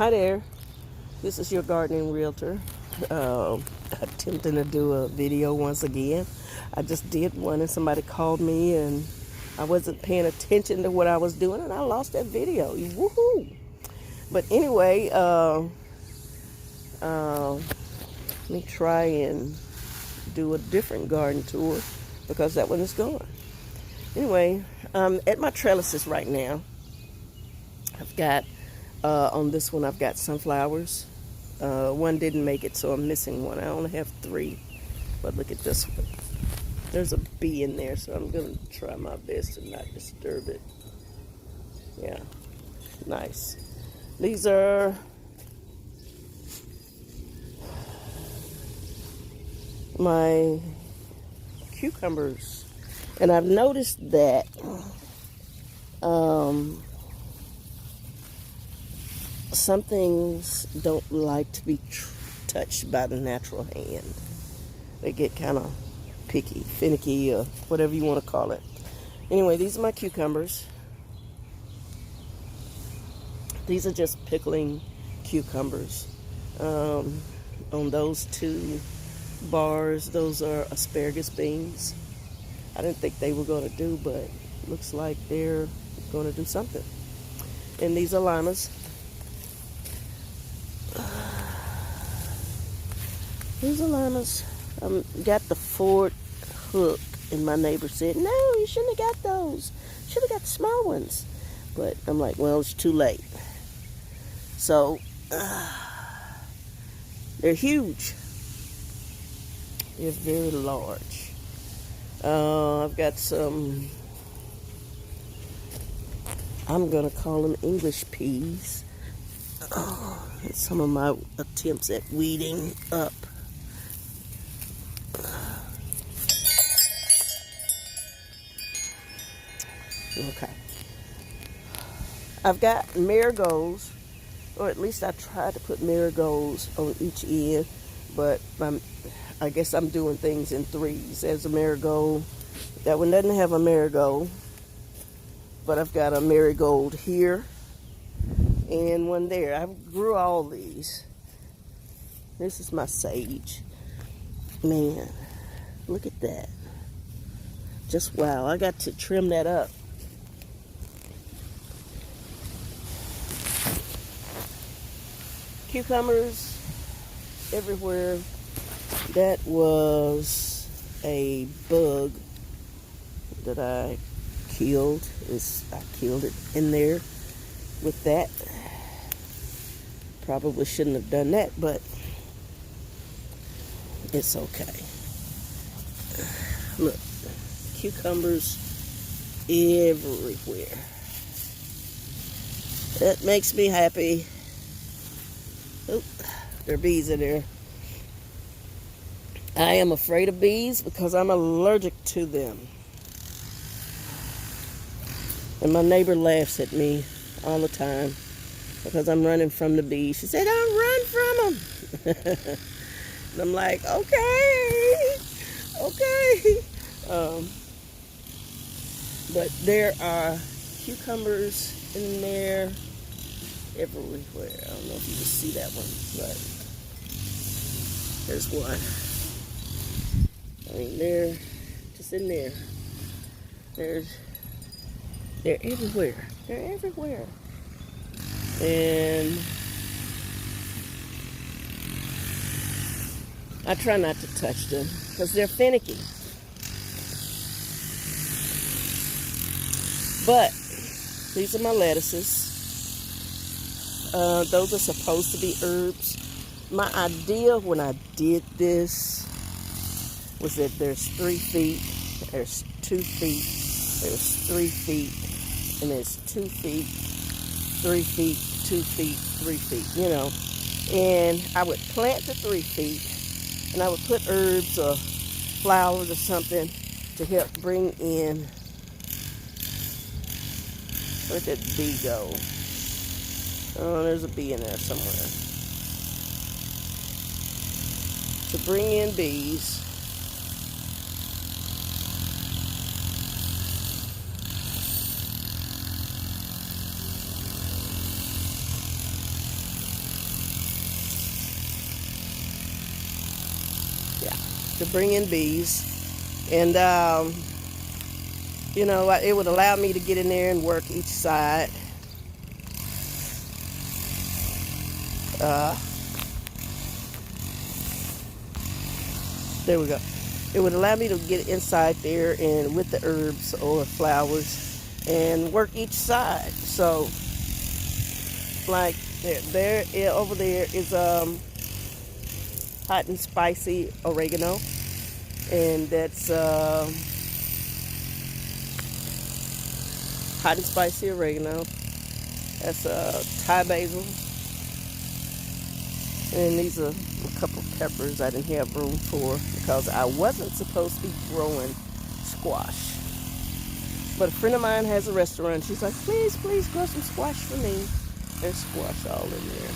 Hi there, this is your gardening realtor. Attempting to do a video once again. I just did one and somebody called me and I wasn't paying attention to what I was doing and I lost that video. Woohoo! But anyway, let me try and do a different garden tour because that one is gone. Anyway, at my trellises right now, I've got on this one I've got sunflowers. One didn't make it, so I'm missing one. I only have 3, but look at this one. There's a bee in there, so I'm going to try my best to not disturb it. Yeah, nice. These are my cucumbers, and I've noticed that some things don't like to be touched by the natural hand. They get kind of picky, finicky, or whatever you want to call it. Anyway, these are my cucumbers. These are just pickling cucumbers. On those 2 bars, those are asparagus beans. I didn't think they were going to do, but looks like they're going to do something. And these are limas. These are limas. Got the Ford hook, and my neighbor said, "No, you shouldn't have got those. Should have got the small ones." But I'm like, well, it's too late. So they're huge. They're very large. I've got some, I'm gonna call them English peas. And some of my attempts at weeding up. Okay. I've got marigolds, or at least I tried to put marigolds on each end, but I guess I'm doing things in 3s. There's a marigold. That one doesn't have a marigold, but I've got a marigold here and one there. I grew all these. This is my sage. Man, look at that. Just wow. I got to trim that up. Cucumbers everywhere. That was a bug that I killed. I killed it in there with that. Probably shouldn't have done that, but it's okay. Look, cucumbers everywhere. That makes me happy. Oh, there are bees in there. I am afraid of bees because I'm allergic to them. And my neighbor laughs at me all the time because I'm running from the bees. She said, "Don't run from them." And I'm like, okay. But there are cucumbers in there everywhere. I don't know if you can see that one, but there's one. I mean, they're just in there. They're everywhere. They're everywhere. And I try not to touch them because they're finicky. But these are my lettuces. Those are supposed to be herbs. My idea when I did this was that there's 3 feet, there's 2 feet, there's 3 feet, and there's 2 feet, 3 feet, 2 feet, 3 feet, you know. And I would plant the 3 feet, and I would put herbs or flowers or something to help bring in. Where'd that bee go? Oh, there's a bee in there somewhere. To bring in bees. to bring in bees. And, you know, it would allow me to get in there and work each side. There we go. It would allow me to get inside there and with the herbs or flowers and work each side. So, like over there is hot and spicy oregano, and that's hot and spicy oregano. That's Thai basil. And these are a couple peppers I didn't have room for because I wasn't supposed to be growing squash. But a friend of mine has a restaurant. She's like, please, please grow some squash for me. There's squash all in there.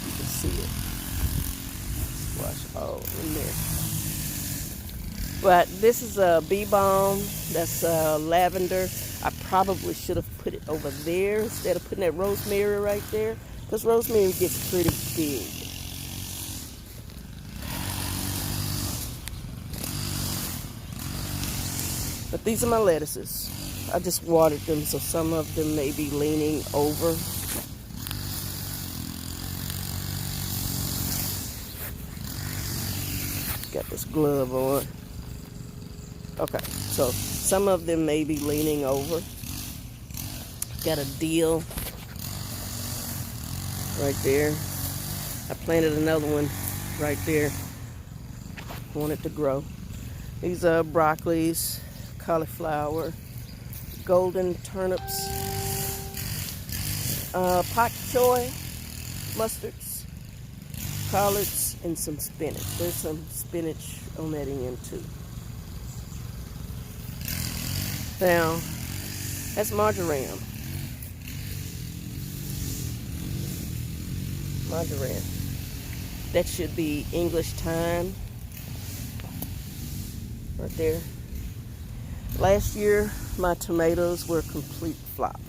You can see it. Squash all in there. But this is a bee balm. That's lavender. I probably should have put it over there instead of putting that rosemary right there, because rosemary gets pretty big. But these are my lettuces. I just watered them, so some of them may be leaning over. Got this glove on. Okay, so some of them may be leaning over. Got a dill right there. I planted another one right there. Want it to grow. These are broccolis, cauliflower, golden turnips, pak choy, mustards, collards, and some spinach. There's some spinach on that end too. Now, that's marjoram. Marjoram. That should be English thyme. Right there. Last year, my tomatoes were a complete flop.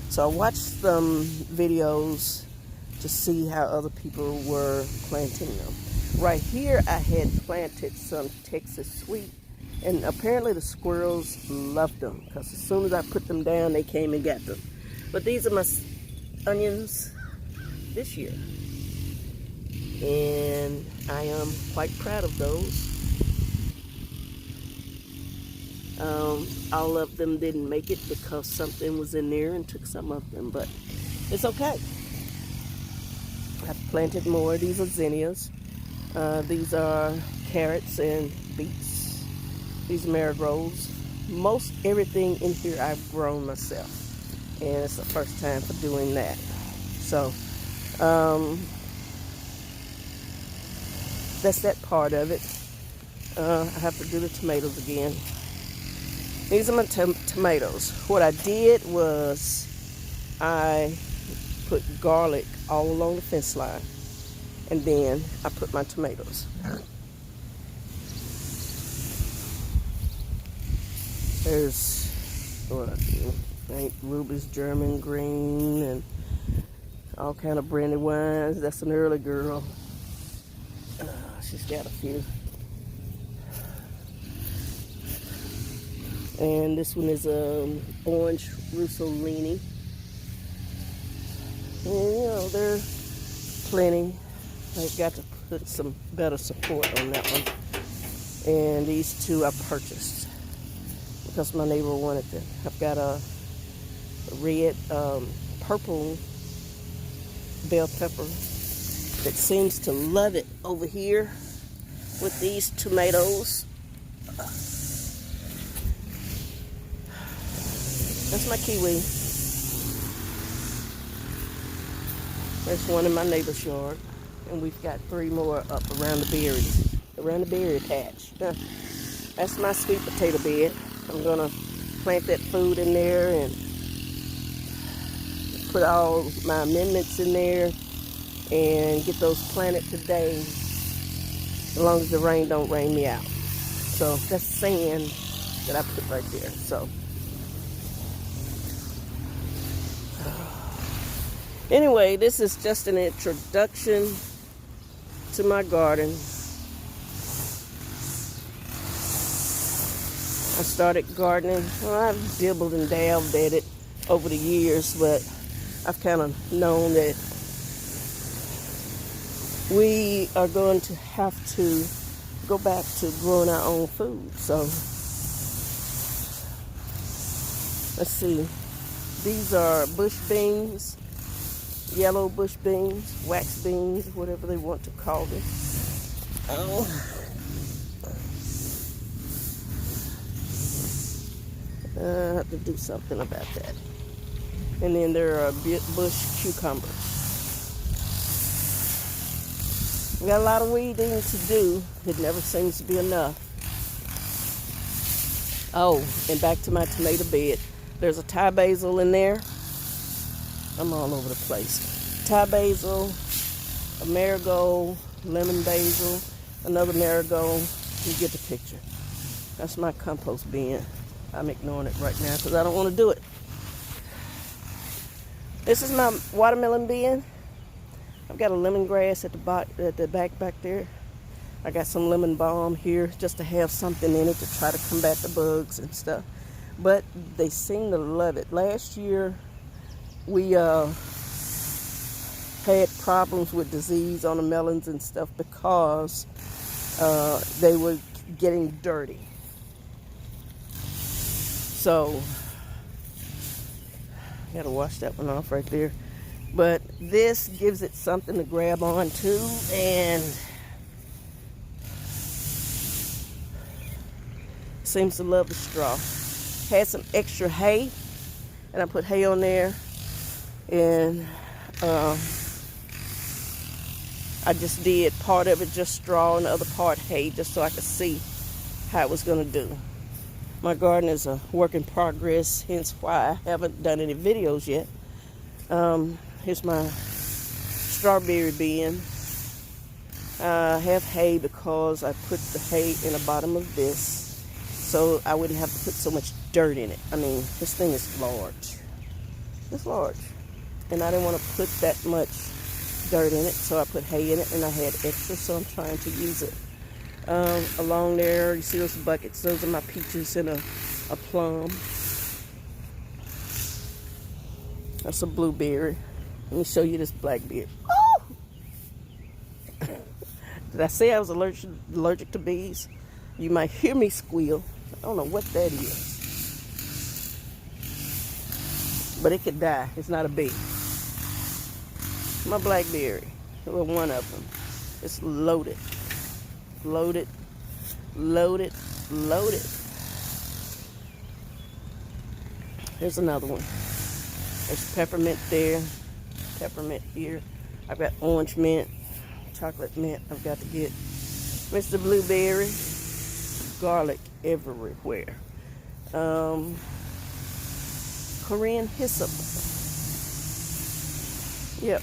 So I watched some videos to see how other people were planting them. Right here, I had planted some Texas sweet, and apparently the squirrels loved them because as soon as I put them down, they came and got them. But these are my onions this year, and I am quite proud of those. All of them didn't make it because something was in there and took some of them, but it's okay. I've planted more. These are zinnias. These are carrots and beets. These are marigolds. Most everything in here I've grown myself, and it's the first time for doing that. So that's that part of it. I have to do the tomatoes again. These are my tomatoes. What I did was I put garlic all along the fence line, and then I put my tomatoes. There's what I do. St. Ruby's German green and all kind of brandy wines. That's an early girl. She's got a few. And this one is orange Russolini. And you know, there's plenty. I've got to put some better support on that one. And these two I purchased because my neighbor wanted them. I've got a red, purple bell pepper that seems to love it over here with these tomatoes. That's my kiwi. There's one in my neighbor's yard. And we've got 3 more up around the berries. Around the berry patch. That's my sweet potato bed. I'm going to plant that food in there and put all my amendments in there and get those planted today, as long as the rain don't rain me out. So that's sand that I put right there. So anyway, this is just an introduction to my garden. I started gardening. Well, I've dibbled and dabbed at it over the years, but I've kind of known that we are going to have to go back to growing our own food. So let's see. These are bush beans, yellow bush beans, wax beans, whatever they want to call them. Oh. I have to do something about that. And then there are bush cucumbers. We got a lot of weeding to do. It never seems to be enough. Oh, and back to my tomato bed. There's a Thai basil in there. I'm all over the place. Thai basil, a marigold, lemon basil, another marigold. You get the picture. That's my compost bin. I'm ignoring it right now because I don't want to do it. This is my watermelon bin. I've got a lemongrass at the back there. I got some lemon balm here just to have something in it to try to combat the bugs and stuff. But they seem to love it. Last year we had problems with disease on the melons and stuff because they were getting dirty. So I gotta wash that one off right there. But this gives it something to grab on to, and seems to love the straw. Had some extra hay, and I put hay on there, and I just did part of it just straw and the other part hay, just so I could see how it was gonna do. My garden is a work in progress, hence why I haven't done any videos yet. Here's my strawberry bin. I have hay because I put the hay in the bottom of this so I wouldn't have to put so much dirt in it. I mean, this thing is large. It's large. And I didn't want to put that much dirt in it, so I put hay in it, and I had extra, so I'm trying to use it. Along there, you see those buckets? Those are my peaches and a plum. That's a blueberry. Let me show you this blackberry. Oh! Did I say I was allergic to bees? You might hear me squeal. I don't know what that is. But it could die. It's not a bee. My blackberry. Well, one of them. It's loaded. Loaded. Loaded. Loaded. Here's another one. There's peppermint there. Peppermint here. I've got orange mint. Chocolate mint I've got to get. Mr. Blueberry. Garlic everywhere. Korean hyssop. Yep.